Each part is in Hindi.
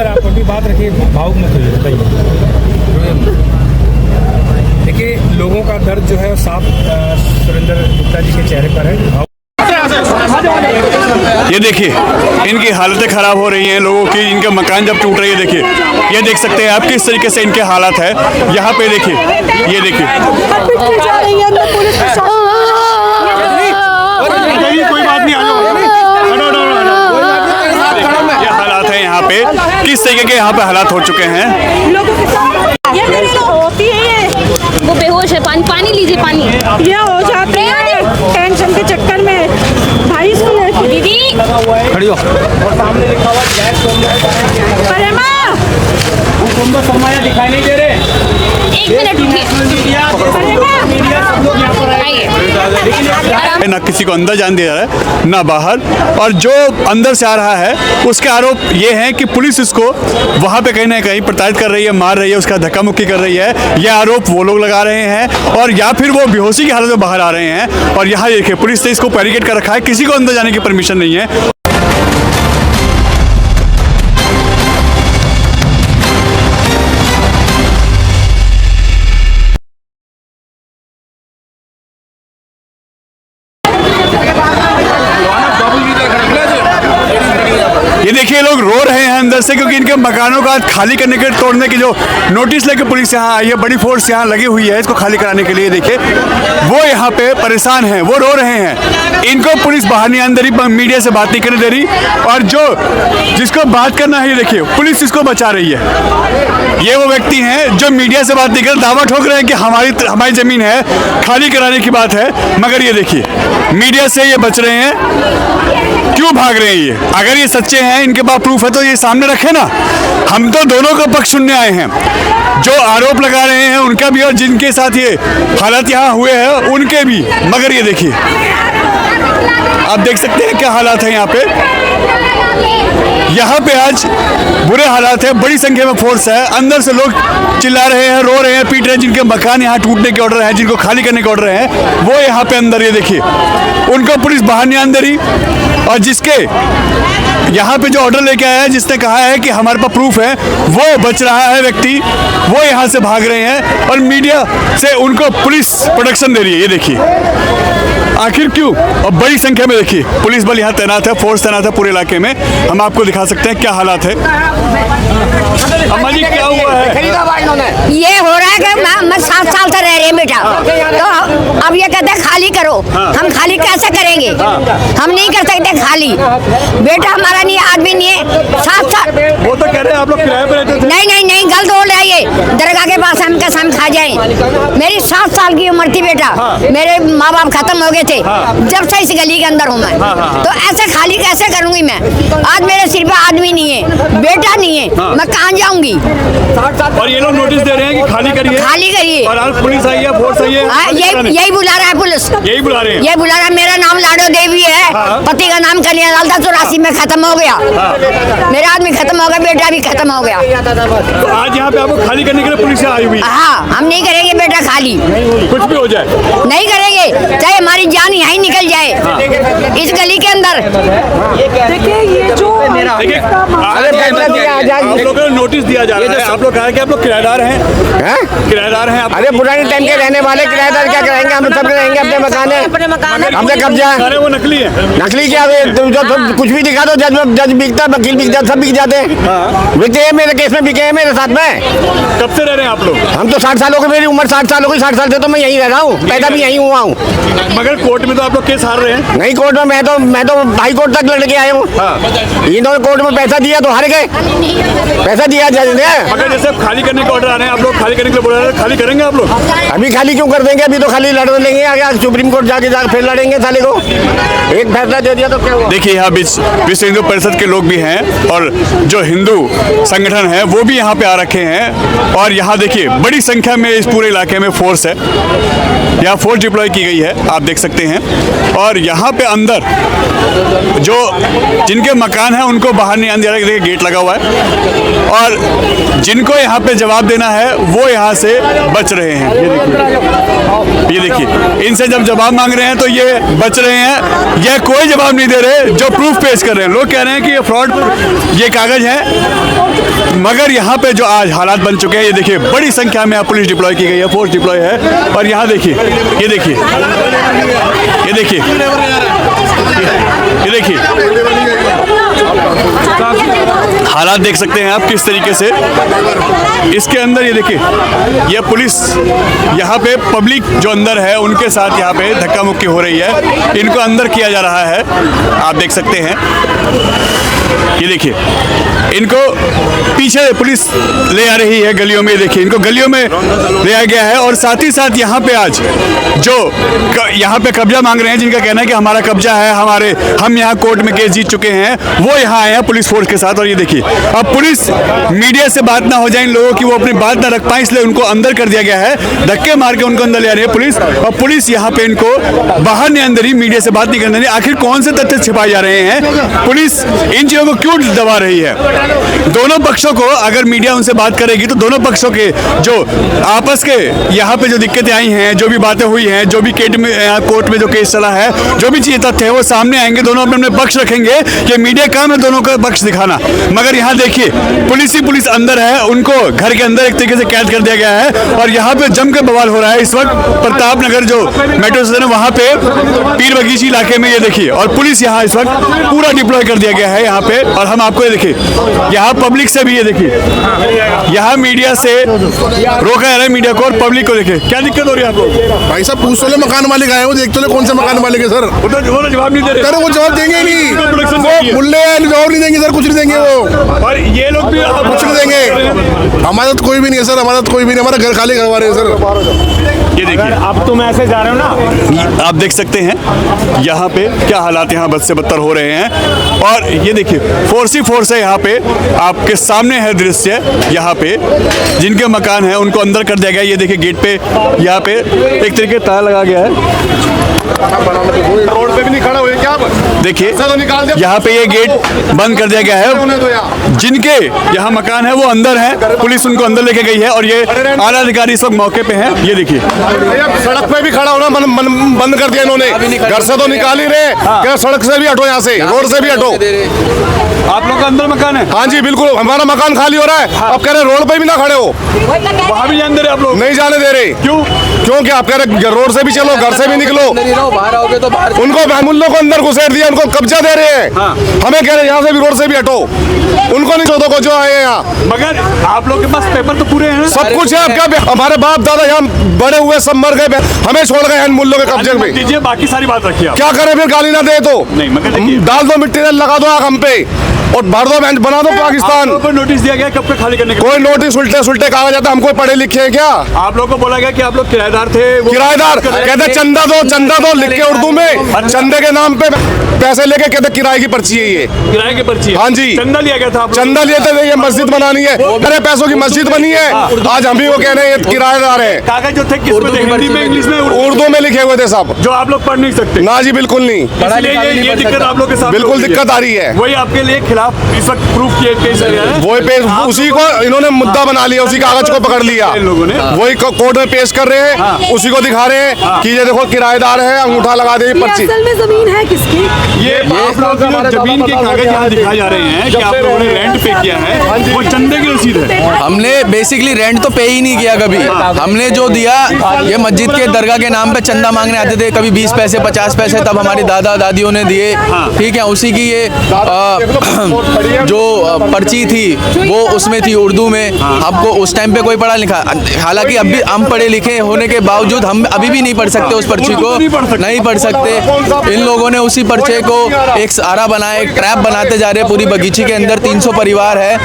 सर आप अभी बात रखिए, भावुक मत होइए, बताइए। देखिए लोगों का दर्द जो है साफ सुरेंद्र गुप्ता जी के चेहरे पर है। ये देखिए इनकी हालतें खराब हो रही हैं लोगों की, इनके मकान जब टूट रही है। देखिए ये देख सकते हैं आप किस तरीके से इनके हालात है यहाँ पे। देखिए ये देखिए कोई बात नहीं, ये हालात है यहाँ पे, किस तरीके के यहाँ पे हालात हो चुके हैं। वो बेहोश है, पानी लीजिए, पानी ये हो जाते हैं टेंशन के चक्कर में। भाई दीदी खड़ी हो। और सामने लिखा हुआ गैस दिखाई नहीं दे रहे। एक मिनट ना किसी को अंदर जाने दिया जा रहा है ना बाहर, और जो अंदर से आ रहा है उसके आरोप ये हैं कि पुलिस इसको वहाँ पे कहीं ना कहीं प्रताड़ित कर रही है, मार रही है, उसका धक्का मुक्की कर रही है। यह आरोप वो लोग लगा रहे हैं, और या फिर वो बेहोशी की हालत में बाहर आ रहे हैं। और यहाँ देखिए पुलिस ने इसको बैरिकेड कर रखा है, किसी को अंदर जाने की परमिशन नहीं है। ये देखिए लोग रो रहे हैं अंदर से, क्योंकि इनके मकानों का खाली करने के, तोड़ने की जो नोटिस लेके पुलिस यहाँ आई है, बड़ी फोर्स यहाँ लगी हुई है इसको खाली कराने के लिए। देखिए वो यहाँ पे परेशान हैं, वो रो रहे हैं, इनको पुलिस बाहर नहीं आने दे रही, मीडिया से बात नहीं करने दे रही, और जो जिसको बात करना है ये देखिए पुलिस इसको बचा रही है। ये वो व्यक्ति हैं जो मीडिया से बात नहीं कर, दावा ठोक रहे हैं कि हमारी जमीन है, खाली कराने की बात है, मगर ये देखिए मीडिया से ये बच रहे हैं। क्यों भाग रहे हैं ये? अगर ये सच्चे हैं, इनके पास प्रूफ है तो ये सामने रखे ना। हम तो दोनों का पक्ष सुनने आए हैं, जो आरोप लगा रहे हैं उनका भी और जिनके साथ ये हालात यहाँ हुए हैं उनके भी। मगर ये देखिए आप देख सकते हैं क्या हालात है यहाँ पे। यहाँ पे आज बुरे हालात है, बड़ी संख्या में फोर्स है, अंदर से लोग चिल्ला रहे हैं, रो रहे हैं, पीट रहे हैं। जिनके मकान यहाँ टूटने के ऑर्डर है, जिनको खाली करने के ऑर्डर है, वो यहाँ पे अंदर, ये देखिए उनको पुलिस बाहर नहीं आने दे रही। और जिसके यहाँ पे जो ऑर्डर लेके आया है, जिसने कहा है कि हमारे पास प्रूफ है, वो बच रहा है व्यक्ति, वो यहाँ से भाग रहे हैं, और मीडिया से उनको पुलिस प्रोटेक्शन दे रही है। ये देखिए आखिर क्यों? और बड़ी संख्या में देखिए पुलिस बल यहाँ तैनात है, फोर्स तैनात है पूरे इलाके में। हम आपको दिखा सकते हैं क्या हालात है। अम्मा जी क्या हुआ है? ये हो रहा है कि मैं 7 साल से रह रही हूँ बेटा, तो अब ये कहते हैं खाली करो। हम खाली कैसे करेंगे? हम नहीं कर सकते खाली, बेटा हमारा नहीं, आदमी नहीं है। 7 साल वो तो कह रहे हैं आप लोग किराए पे रहते थे। नहीं गलत बोल रहा है ये। दरगाह के पास हम कैसे हम खा जाए? मेरी 7 साल की उम्र थी बेटा, मेरे माँ बाप खत्म हो गए थे जब से इस गली के अंदर हूँ मैं। तो ऐसे खाली कैसे करूंगी मैं? आज मेरे सिर पे आदमी नहीं है, बेटा नहीं है, मैं कहाँ जाऊंगी? और ये लोग नोटिस दे रहे हैं कि खाली करिए, खाली करिए। और आज पुलिस आई है, फोर्स आई है, यही बुला रहा है पुलिस, यही बुला रहे हैं, ये बुला रहा है। मेरा नाम लाडो देवी है, पति का नाम कल्याण था, 84 में खत्म हो गया। मेरा आदमी खत्म हो गया, बेटा भी खत्म हो गया। तो आज यहाँ पे आपको खाली करने के लिए पुलिस आई हुई? हाँ, हम नहीं करेंगे बेटा खाली, कुछ भी हो जाए नहीं करेंगे, चाहे हमारी जान यहीं निकल जाए इस गली के अंदर। देखिए ये जो आप लोगों को नोटिस दिया जा रहा है, आप लोग कह रहे हैं कि आप लोग किराएदार हैं, किराएदार हैं आप? अरे पुराने टाइम के रहने वाले किराएदार क्या करेंगे? हम सब रहेंगे, अपने मकान है, हमने कब्जा। अरे वो नकली है। नकली क्या? कुछ भी दिखा दो, जज बिकता, वकील बिकता, सब बिक जाते हैं। बिकते हैं, मेरे केस में बिके हैं मेरे साथ में। कब से रह रहे हैं आप लोग? हम तो 60 साल हो गए, मेरी उम्र 60 साल हो गई। 60 साल से तो मैं यहीं रह रहा हूँ, पैदा भी यहीं हुआ हूँ। मगर कोर्ट में तो आप लोग केस हार रहे हैं। नहीं, कोर्ट में मैं तो हाई कोर्ट तक लड़ के आया हूँ। इन्होंने कोर्ट में पैसा दिया तो हार गए, पैसा दिया जज ने। मगर जैसे खाली करने के ऑर्डर आ रहे हैं, आप लोग खाली करने के लिए बोल रहे हैं, खाली करेंगे आप लोग? अभी खाली क्यों कर देंगे? अभी तो खाली लड़ लेंगे, आगे सुप्रीम कोर्ट जाके फिर लड़ेंगे साले को। एक फैसला दे दिया तो क्या हुआ? देखिए यहाँ विश्व हिंदू परिषद के लोग भी हैं, और जो हिंदू संगठन है वो भी यहाँ पे आ रखे हैं। और यहाँ देखिए बड़ी संख्या में इस पूरे इलाके में फोर्स है, यहाँ फोर्स डिप्लॉय की गई है, आप देख सकते हैं। और यहाँ पे अंदर जो जिनके मकान हैं उनको बाहर नहीं आने दे रहा है। देखिए गेट लगा हुआ है और जिनको यहाँ पे जवाब देना है वो यहाँ से बच रहे हैं। ये देखिए इनसे जब जवाब मांग रहे हैं तो ये बच रहे हैं, ये कोई जवाब नहीं दे रहे जो प्रूफ पेश कर रहे हैं। लोग कह रहे हैं कि ये फ्रॉड, ये कागज है, मगर यहाँ पे जो आज हालात बन चुके हैं, ये देखिए बड़ी संख्या में पुलिस डिप्लॉय की गई है, फोर्स डिप्लॉय है और यहाँ देखिए ये देखिए ये देखिए ये देखिए हालात देख सकते हैं आप किस तरीके से इसके अंदर। ये देखिए ये पुलिस यहाँ पे पब्लिक जो अंदर है उनके साथ यहाँ पे धक्का मुक्की हो रही है, इनको अंदर किया जा रहा है, आप देख सकते हैं। ये देखिए इनको पीछे पुलिस ले आ रही है गलियों में, देखिए इनको गलियों में ले आ गया है और साथ ही साथ यहाँ पे आज जो यहाँ पे कब्जा मांग रहे हैं, जिनका कहना है कि हमारा कब्जा है, हम यहाँ कोर्ट में केस जीत चुके हैं, वो यहाँ आए हैं पुलिस फोर्स के साथ। और ये देखिए अब पुलिस मीडिया से बात ना हो जाए इन लोगों की, वो अपनी बात ना रख पाए, इसलिए उनको अंदर कर दिया गया है, धक्के मार के उनको अंदर ले आ रही है पुलिस। और पुलिस यहाँ पे इनको बाहर नहीं अंदर ही, मीडिया से बात नहीं करने, आखिर कौन से तथ्य छिपाए जा रहे हैं, पुलिस इन चीजों को क्यों दबा रही है। दोनों पक्षों को अगर मीडिया उनसे बात करेगी तो दोनों पक्षों के जो आपस के यहाँ पे जो दिक्कतें आई हैं, जो भी बातें हुई हैं, जो भी कोर्ट में जो केस चला है, जो भी चीजें तथ्य है वो सामने आएंगे, दोनों अपने अपने पक्ष रखेंगे कि मीडिया काम है दोनों का पक्ष दिखाना। मगर यहाँ देखिए पुलिस ही पुलिस अंदर है, उनको घर के अंदर एक तरीके से कैद कर दिया गया है और यहाँ पे जम के बवाल हो रहा है इस वक्त प्रताप नगर जो मेट्रो स्टेशन है वहाँ पे पीर बगीची इलाके में। ये देखिए और पुलिस यहाँ इस वक्त पूरा डिप्लॉय कर दिया गया है यहाँ पे। और हम आपको ये देखिए यहाँ पब्लिक से भी, ये देखिए यहाँ मीडिया से रोका जा रहा है, मीडिया को और पब्लिक को। देखिए क्या दिक्कत हो रही है आपको। भाई साहब पूछ तो ले मकान मालिक आए, वो देख तो ले कौन से मकान मालिक है सर। वो तो जवाब नहीं दे रहे। सर वो जवाब देंगे नहीं, वो मुल्ले जवाब नहीं देंगे सर, कुछ नहीं देंगे वो। और ये लोग भी कुछ नहीं देंगे, हमारा तो कोई भी नहीं है सर, हमारा तो कोई भी नहीं, हमारा घर खाली करवा रहे हैं सर। ये देखिए अब तुम ऐसे जा रहे हो ना, आप देख सकते हैं यहाँ पे क्या हालात यहाँ बद से बदतर हो रहे हैं। और ये देखिए फोर्स ही फोर्स है यहाँ पे, आपके सामने है दृश्य, यहाँ पे जिनके मकान है उनको अंदर कर दिया गया। ये देखिए गेट पे यहाँ पे एक तरीके ताला लगा गया है, रोड पे भी नहीं खड़ा हुए क्या। देखिए यहाँ पे ये गेट बंद कर दिया गया है, जिनके यहाँ मकान है वो अंदर है, पुलिस उनको अंदर लेके गई है और ये आला अधिकारी इस वक्त मौके पे हैं। ये देखिए सड़क पे भी खड़ा होना बंद कर दिया इन्होंने, घर से तो निकाल ही रहे, क्या सड़क से भी हटो, यहाँ से रोड से भी हटो। आप लोग का अंदर मकान है? हाँ जी बिल्कुल, हमारा मकान खाली हो रहा है, अब कह रहे रोड पे भी ना खड़े हो, वहाँ भी जाने दे रहे आप लोग? नहीं जाने दे रहे। क्यों? क्योंकि आप कह रहे रोड से भी चलो, घर से भी निकलो, बाहर आओगे तो बाहर उनको महमुल्लों को अंदर घुसेड़ दिया, उनको कब्जा दे रहे हैं। हमें कह रहे यहाँ से भी रोड से भी हटो, उनको नहीं छोड़ो को जो आए हैं यहाँ। मगर आप लोग के पास पेपर तो पूरे हैं, सब कुछ है आपका, हमारे बाप दादा यहाँ बड़े हुए सब मर गए, हमें छोड़ गए हैं मुल्लों के कब्जे में। दीजिए बाकी सारी बात रखिए आप। क्या करें फिर, गाली ना दे तो नहीं, मगर देखिए डाल दो मिट्टी तेल लगा दो आग हम पे और भर दो, बना दो पाकिस्तान। आप लोगों को नोटिस दिया गया कब तक खाली करने का? कोई नोटिस उल्टे सुल्टे कागज आता, हमको पढ़े लिखे हैं क्या? आप लोगों को बोला गया कि आप लोग किराएदार थे, किराएदार कहते चंदा दो लिख के उर्दू में, चंदे के नाम पे पैसे लेके कहते किराए की पर्ची है ये, किराए की पर्ची। हाँ जी चंदा लिया गया था, चंदा लिए थे, ये मस्जिद बनानी है, अरे पैसों की मस्जिद बनी है, आज हम भी वो कह रहे हैं ये किराएदार है। कागज जो थे किस में थे? हिंदी में, इंग्लिश में, उर्दू में लिखे हुए थे सब, जो आप लोग पढ़ नहीं सकते। ना जी बिल्कुल नहीं, इसलिए ये दिक्कत आप लोग के साथ बिल्कुल दिक्कत आ रही है। वही आपके लिए खिलाफ इस वक्त प्रूफ किए पेश किया है, वही पेश, उसी को इन्होंने मुद्दा बना लिया, उसी कागज को पकड़ लिया इन लोगों ने, वही कोर्ट में पेश कर रहे हैं, उसी को दिखा रहे हैं कि ये देखो किराएदार है, अंगूठा लगा दे पर्ची। असल में जमीन है किसकी? ये आप लोग जो जमीन के कागज यहाँ दिखाए जा रहे हैं कि आप लोगों ने रेंट पे किया है, वो चंदे की रसीद है। हमने बेसिकली रेंट तो पे ही नहीं किया कभी, हमने जो दिया ये मस्जिद के दरगाह के नाम पे चंदा मांगने आते थे, कभी 20 पैसे 50 पैसे, तब हमारी दादा दादियों ने दिए, ठीक है। उसी की ये जो पर्ची थी वो उसमें थी उर्दू में, हमको उस टाइम पे कोई पढ़ा लिखा, हालांकि अब भी हम पढ़े लिखे होने के बावजूद हम अभी भी नहीं पढ़ सकते उस पर्ची को, नहीं पढ़ सकते। इन लोगों ने उसी पर्चे को एक सहारा बनाया, एक ट्रैप बनाते जा रहे हैं। पूरी बगीची के अंदर 300 परिवार है,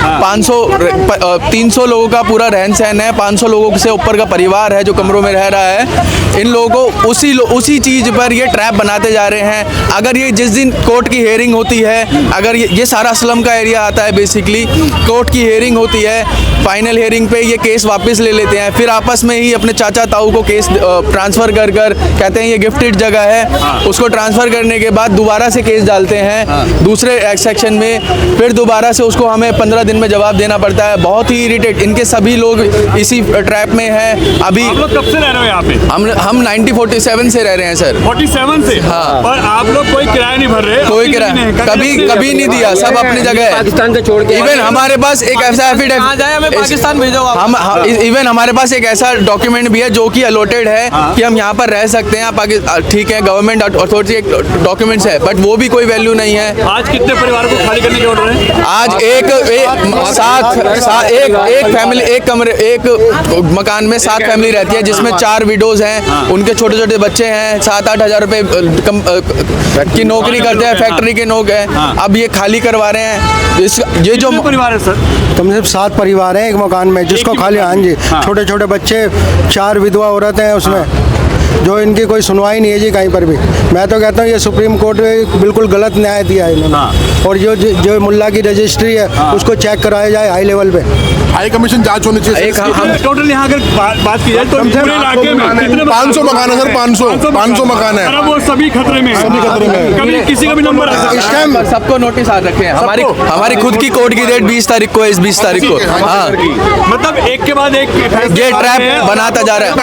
300 लोगों का पूरा रहन सहन है, 500 लोगों से ऊपर का परिवार है जो कमरों में रह रहा है। इन लोगों को उसी चीज़ पर ये ट्रैप बनाते जा रहे हैं। अगर ये जिस दिन कोर्ट की हेयरिंग होती है, अगर ये सारा स्लम का एरिया आता है बेसिकली, तो कोर्ट की हियरिंग होती है, फाइनल हियरिंग पे ये केस वापस ले लेते हैं, फिर आपस में ही अपने चाचा ताऊ को केस ट्रांसफ़र कर कहते हैं ये गिफ्टेड जगह है, उसको ट्रांसफ़र करने के बाद दोबारा से केस डालते हैं दूसरे सेक्शन में, फिर दोबारा से उसको हमें 15 दिन में जवाब देना पड़ता है। बहुत ही इरिटेट, इनके सभी लोग इसी ट्रैप में हैं। अभी आप लोग कब से रह रहे हो यहाँ पे? हम 1947 से रह रहे हैं सर। 47 से? हाँ। पर आप लोग कोई किराया नहीं भर रहे? कोई किराया कभी नहीं दिया, सब अपनी जगह है। पाकिस्तान से छोड़ के इवन हमारे पास एक ऐसा एफिडेविट, पाकिस्तान भेजो हम इवन हमारे पास एक ऐसा डॉक्यूमेंट भी है जो कि अलॉटेड है कि हम यहाँ पर रह सकते हैं। ठीक है, गवर्नमेंट अथॉरिटी डॉक्यूमेंट्स है, बट वो भी कोई वैल्यू नहीं है। आज कितने परिवार को खाली करने के ऑर्डर है? आज एक फैमिली, एक मकान में 7 फैमिली रहती है, जिसमें 4 विडोज हैं, उनके छोटे छोटे बच्चे हैं, 7-8 हज़ार रुपए की नौकरी करते हैं, फैक्ट्री के लोग हैं। अब ये खाली करवा रहे हैं। ये जो परिवार है सर? कम से कम 7 परिवार हैं एक मकान में, जिसको खाली, हाँ जी, छोटे छोटे बच्चे, 4 विधवा औरत हैं उसमें, जो इनकी कोई सुनवाई नहीं है जी कहीं पर भी। मैं तो कहता हूँ ये सुप्रीम कोर्ट में बिल्कुल गलत न्याय दिया है इन्होंने। और जो मुल्ला की रजिस्ट्री है उसको चेक कराया जाए हाई लेवल पे, हाई कमीशन जांच होनी चाहिए। टोटल यहाँ अगर बात की जाए तो पूरे इलाके में कितने 500 मकान है सर, 500 मकान है। वो सभी खतरे में, सभी खतरे में। कभी किसी का भी नंबर इस टाइम सबको नोटिस आ रखे हैं। हमारी खुद की कोर्ट की डेट 20 तारीख को है, इस 20 तारीख को। हाँ, मतलब एक के बाद एक ये ट्रैप बनाता जा रहा है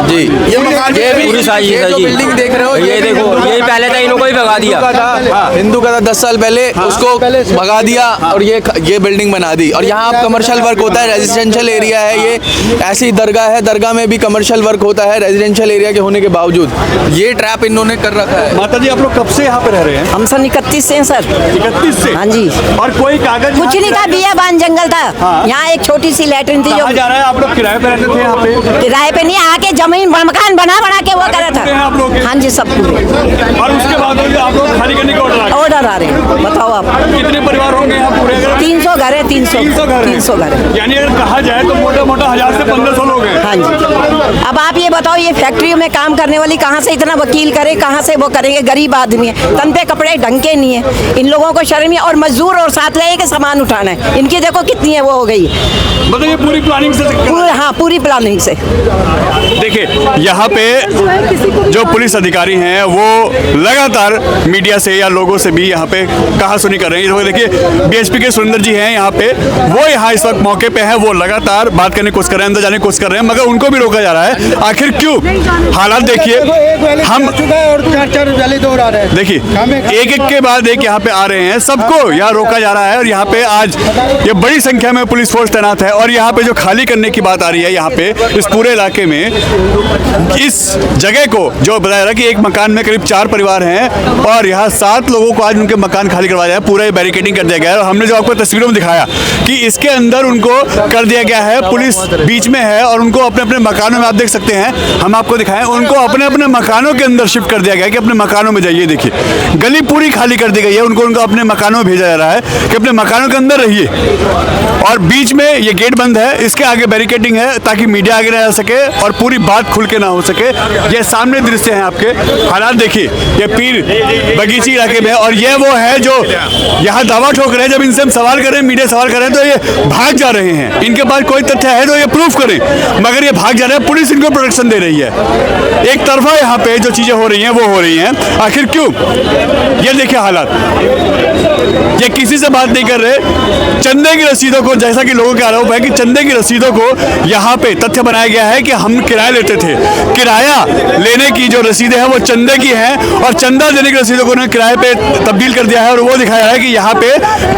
जी। ये पूरी साइज है जो जी। बिल्डिंग देख रहे हो, ये देखो, ये पहले था, इनको ही भगा दिया। हिंदू का था 10 साल पहले, उसको भगा दिया और ये बिल्डिंग बना दी। और यहाँ अब कमर्शियल वर्क होता है, रेजिडेंशियल एरिया है ये। ऐसी दरगाह है, दरगाह में भी कमर्शियल वर्क होता है रेजिडेंशियल एरिया के होने के बावजूद। ये ट्रैप इन्होंने कर रखा है। माता जी, आप लोग कब से यहाँ पे रह रहे हैं? हम सन 31 से हैं सर। 31 से? हाँ जी। और कोई कागज कुछ नहीं था, बियाबान जंगल था। यहाँ एक छोटी सी लैट्रिन थी। जो कहाँ जा रहा है? आप लोग किराए पे रहते थे यहाँ पे? किराए पे नहीं, आके जमीन मकान बना के वो करा आप लोग? था। हाँ जी, सब पूरे। और उसके बाद आप लोग खाली करने के ऑर्डर आ रहे हैं। बताओ आप कितने परिवार होंगे यहाँ पूरे? 300 घर है। 300 घर है। यानी अगर कहा जाए तो मोटा 1000 से 1500 लोग हैं। हाँ जी। अब आप ये बताओ, ये फैक्ट्रियों में काम करने वाली कहाँ से इतना वकील करे, कहाँ से वो करेंगे? गरीब आदमी है, तन पे कपड़े ढंग के नहीं है। इन लोगों को शर्म है। और मजदूर और साथ रहे के सामान उठाना है। इनकी देखो कितनी है वो हो गई। मतलब ये पूरी प्लानिंग से? हाँ, पूरी प्लानिंग से। देखिए, यहाँ पे जो पुलिस अधिकारी हैं वो लगातार मीडिया से या लोगों से भी यहाँ पे कहासुनी कर रहे हैं। देखिए, बीएसपी के सुरेंद्र जी हैं यहाँ पे, वो यहाँ इस वक्त मौके पे हैं, वो लगातार बात करने की कोशिश कर रहे हैं, अंदर जाने की कोशिश कर रहे हैं, मगर उनको भी रोका जा रहा है। आखिर क्यों? हालात देखिए, हम और 4 जल्दी दौड़ आ रहे हैं। देखिए, एक के बाद एक यहाँ पे आ रहे हैं, सबको यहाँ रोका जा रहा है। और यहाँ पे आज ये बड़ी संख्या में पुलिस फोर्स तैनात है। और यहाँ पे जो खाली करने की बात आ रही है, यहाँ पे इस पूरे इलाके में इस जगह को जो बताया रहा कि एक मकान में करीब 4 परिवार हैं और यहाँ 7 लोगों को आज उनके मकान खाली करवाया है, पूरा बैरिकेडिंग कर दिया गया है। और हमने जो आपको तस्वीरों में दिखाया कि इसके अंदर उनको कर दिया गया है, पुलिस बीच में है और उनको अपने अपने मकानों में, आप देख सकते हैं, हम आपको दिखाएं, उनको अपने अपने मकानों के अंदर शिफ्ट कर दिया गया है कि अपने मकानों में जाइए। देखिए, गली पूरी खाली कर दी गई है, उनको अपने मकानों में भेजा जा रहा है कि अपने मकानों के अंदर रहिए। और बीच में ये गेट बंद है, इसके आगे बैरिकेडिंग है ताकि मीडिया आगे ना जा सके और पूरी बात खुल के ना हो सके। ये सामने दृश्य हैं आपके, हालात देखिए, ये पीर बगीची इलाके में। और ये वो है जो यहाँ दावा ठोक रहे हैं, जब इनसे हम सवाल करें, मीडिया सवाल करें, तो ये भाग जा रहे हैं। इनके पास कोई तथ्य है तो ये प्रूफ करें, मगर ये भाग जा रहे हैं। पुलिस इनको प्रोटेक्शन दे रही है। एक तरफा यहाँ पे जो चीजें हो रही हैं वो हो रही हैं। आखिर क्यों? ये देखिए हालात, ये किसी से बात नहीं कर रहे। चंदे की रसीदों को, जैसा कि लोगों का आरोप है कि चंदे की रसीदों को यहाँ पे तथ्य बनाया गया है कि हम किराया लेते थे, किराया लेने की जो रसीदें हैं वो चंदे की हैं और चंदा देने की रसीदों को उन्होंने किराए पे तब्दील कर दिया है। और वो दिखाया है कि यहाँ पे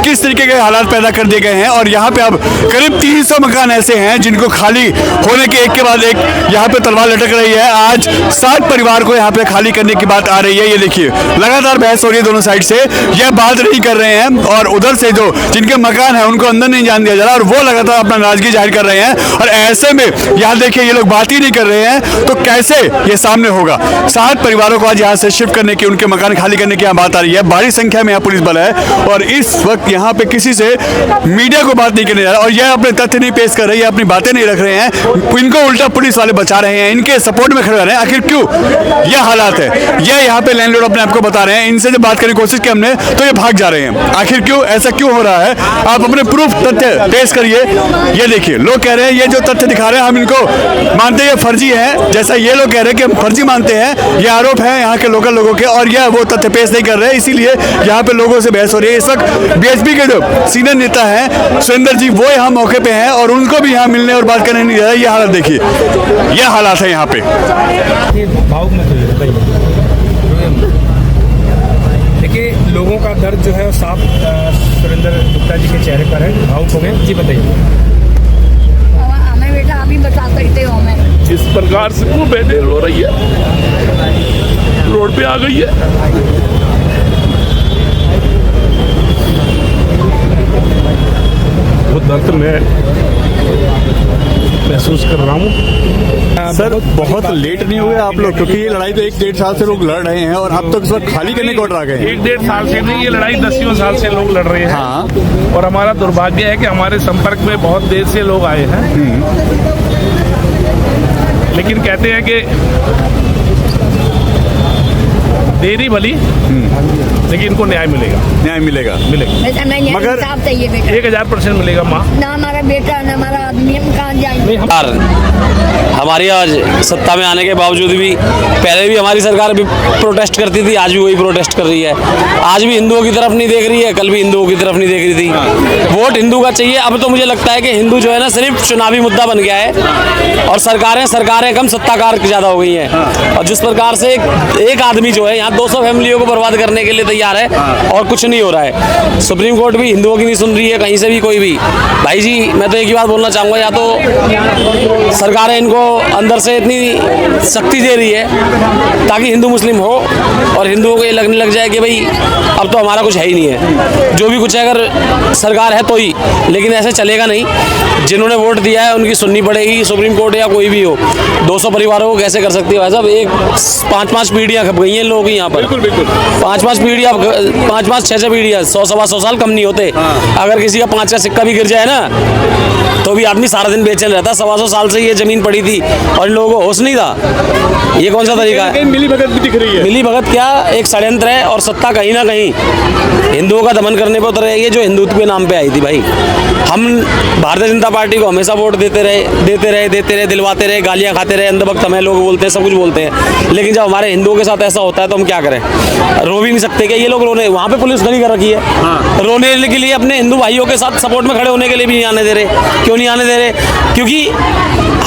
किस तरीके के हालात पैदा कर दिए गए हैं। और यहाँ पे अब करीब 300 मकान ऐसे हैं जिनको खाली होने के एक के बाद एक यहाँ पे तलवार लटक रही है। आज 7 परिवार को यहाँ पे खाली करने की बात आ रही है। ये देखिए, लगातार बहस हो रही है दोनों साइड से, यह बात नहीं कर रहे हैं। और उधर से जो जिनके मकान है उनको अंदर नहीं जाने दिया जा रहा और वो लगातार अपना नाराजगी जाहिर कर रहे हैं। और ऐसे में यहाँ देखिए, ये लोग बात ही नहीं कर रहे हैं, तो कैसे ये सामने होगा। 60 परिवारों को आज यहाँ से शिफ्ट करने की, उनके मकान खाली करने की यहाँ बात आ रही है। भारी संख्या में यहाँ पुलिस बल है और इस वक्त यहाँ पे किसी से मीडिया को बात नहीं करने जा रहा और यह अपने तथ्य नहीं पेश कर रहे हैं, अपनी बातें नहीं रख रहे हैं, इनको उल्टा पुलिस वाले बचा रहे हैं, इनके सपोर्ट में खड़े रहे हैं। आखिर क्यों यह हालात है, यह यहाँ पे लैंडलॉर्ड अपने आप को बता रहे हैं। इनसे जब बात करने की कोशिश की हमने तो ये भाग जा रहे हैं। आखिर क्यों, ऐसा क्यों हो रहा है? आप अपने प्रूफ तथ्य पेश करिए। ये देखिए, लोग कह रहे हैं ये जो तथ्य दिखा रहे हैं हम इनको मानते हैं फर्जी है, जैसा ये लोग कह रहे हैं कि हम फर्जी मानते हैं। ये आरोप है यहाँ के लोकल लोगों के और यह वो तथ्य पेश नहीं कर रहे हैं, इसीलिए यहाँ पे लोगों से बहस हो रही है। इस वक्त बीएचपी के जो सीनियर नेता हैं सुरेंद्र जी, वो यहाँ मौके पे हैं और उनको भी यहाँ मिलने और बात करने नहीं दे रहा है। ये हालत देखिए, ये हालात है यहाँ पे। भावुक मत होइए, बताइए। देखिए, लोगों का दर्द जो है साफ सुरेंद्र गुप्ता जी के चेहरे पर है। भावुक हो गए जी, बताइए। हमें बेटा आप ही बता सकते हो हमें। इस प्रकार से वो बहने रो रही है, रोड पे आ गई है। वो दर्द में महसूस कर रहा हूँ। सर, बहुत लेट नहीं हुए आप लोग? क्योंकि ये लड़ाई तो 1-1.5 साल से लोग लड़ रहे हैं और अब तक इस वक्त खाली करने को आ गए हैं। 1-1.5 साल से नहीं, ये लड़ाई 10 साल से लोग लड़ रहे हैं। हाँ। और हमारा दुर्भाग्य है कि हमारे संपर्क में बहुत देर से लोग आए हैं, लेकिन कहते हैं कि देरी भली, लेकिन इनको न्याय मिलेगा। न्याय मिलेगा, बेटा नहीं, मगर इंसाफ चाहिए बेटा। 1000% मिलेगा माँ। ना हमारा बेटा ना हमारा आदमी, हम कहाँ जाएंगे। हमारी आज सत्ता में आने के बावजूद भी, पहले भी हमारी सरकार भी प्रोटेस्ट करती थी, आज भी वही प्रोटेस्ट कर रही है। आज भी हिंदुओं की तरफ नहीं देख रही है, कल भी हिंदुओं की तरफ नहीं देख रही थी। वोट हिंदू का चाहिए। अब तो मुझे लगता है कि हिंदू जो है ना सिर्फ चुनावी मुद्दा बन गया है और सरकारें कम सत्ताकार ज़्यादा हो गई हैं। और जिस प्रकार से एक आदमी जो है यहाँ 200 फैमिलियों को बर्बाद करने के लिए तैयार है और कुछ नहीं हो रहा है। सुप्रीम कोर्ट भी हिंदुओं की नहीं सुन रही है, कहीं से भी कोई भी। भाई जी, मैं तो एक ही बात बोलना चाहूँगा, या तो सरकारें इनको अंदर से इतनी शक्ति दे रही है ताकि हिंदू मुस्लिम हो और हिंदुओं को ये लगने लग जाए कि भाई अब तो हमारा कुछ है ही नहीं है, जो भी कुछ है अगर सरकार है तो ही, लेकिन ऐसे चलेगा नहीं। जिन्होंने वोट दिया है उनकी सुननी पड़ेगी, सुप्रीम कोर्ट या कोई भी हो। 200 परिवारों को कैसे कर सकती है भाई साहब? 5-5 पीढ़ियाँ खप गई हैं लोगों की यहाँ पर। बिल्कुल 5-5 पीढ़ियाँ, 5-5 6-6 पीढ़ियाँ, 100-125 साल कम नहीं होते। अगर किसी का 5 का सिक्का भी गिर जाए ना तो भी आदमी सारा दिन बेचैन रहता है। 125 साल से ये जमीन पड़ी थी और इन लोगों को होश नहीं था। ये कौन सा तरीका है? मिली भगत भी दिख रही है। मिली भगत क्या, एक षड्यंत्र है और सत्ता कहीं ना कहीं हिंदुओं का दमन करने पर उतर रही है, जो हिंदुत्व के नाम पे आई थी। भाई, हम भारतीय जनता पार्टी को हमेशा वोट देते रहे, दिलवाते रहे, गालियां खाते रहे, अंधभक्त हमें लोग बोलते हैं, सब कुछ बोलते हैं, लेकिन जब हमारे हिंदुओं के साथ ऐसा होता है तो हम क्या करें? रो भी नहीं सकते क्या ये लोग? रोने, वहाँ पे पुलिस खड़ी कर रखी है, रोने के लिए अपने हिंदू भाइयों के साथ सपोर्ट में खड़े होने के लिए भी नहीं आने दे रहे। क्यों नहीं आने दे रहे? क्योंकि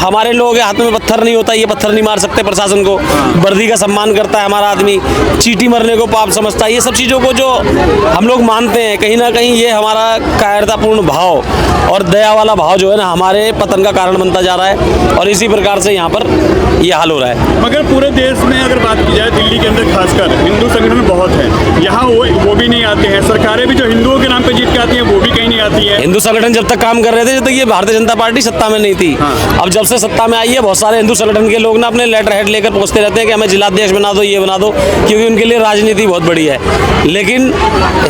हमारे लोगों के हाथों में पत्थर नहीं होता, ये पत्थर नहीं मार सकते प्रशासन को। वर्दी का सम्मान करता है हमारा आदमी, चींटी मरने को पाप समझता है। ये सब चीज़ों को जो हम लोग मानते हैं, कहीं ना कहीं ये हमारा कायरतापूर्ण भाव और दया वाला भाव जो है ना हमारे पतन का कारण बनता जा रहा है और इसी प्रकार से यहाँ पर ये हाल हो रहा है। मगर पूरे देश में अगर बात की जाए, दिल्ली के अंदर खासकर हिंदू संगठन बहुत है, यहाँ वो भी नहीं आते हैं। सरकारें भी जो हिंदुओं के नाम पे जीत के आती हैं वो भी कहीं नहीं आती है। हिंदू संगठन जब तक काम कर रहे थे, जब तक ये भारतीय जनता पार्टी सत्ता में नहीं थी। अब जब से सत्ता में आई है, बहुत सारे हिंदू संगठन के लोग ना अपने लेटर हेड लेकर पहुंचते रहते हैं कि हमें जिलाध्यक्ष बना दो, ये बना दो, क्योंकि उनके लिए राजनीति बहुत बड़ी है। लेकिन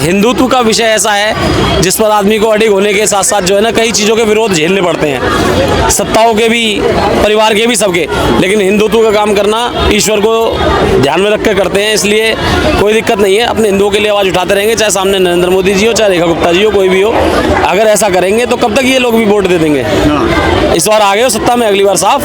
हिंदुत्व का विषय ऐसा है जिस पर आदमी को अडिग होने के साथ साथ जो है ना कई चीज़ों के विरोध झेलने पड़ते हैं, सत्ताओं के भी, परिवार के भी, सबके। लेकिन हिंदुत्व का काम करना ईश्वर को ध्यान में रख कर करते हैं, इसलिए कोई दिक्कत नहीं है। अपने हिंदुओं के लिए आवाज़ उठाते रहेंगे, चाहे सामने नरेंद्र मोदी जी हो, चाहे रेखा गुप्ता जी हो, कोई भी हो। अगर ऐसा करेंगे तो कब तक ये लोग भी वोट दे देंगे? इस बार आ गए हो सत्ता में, अगली बार साफ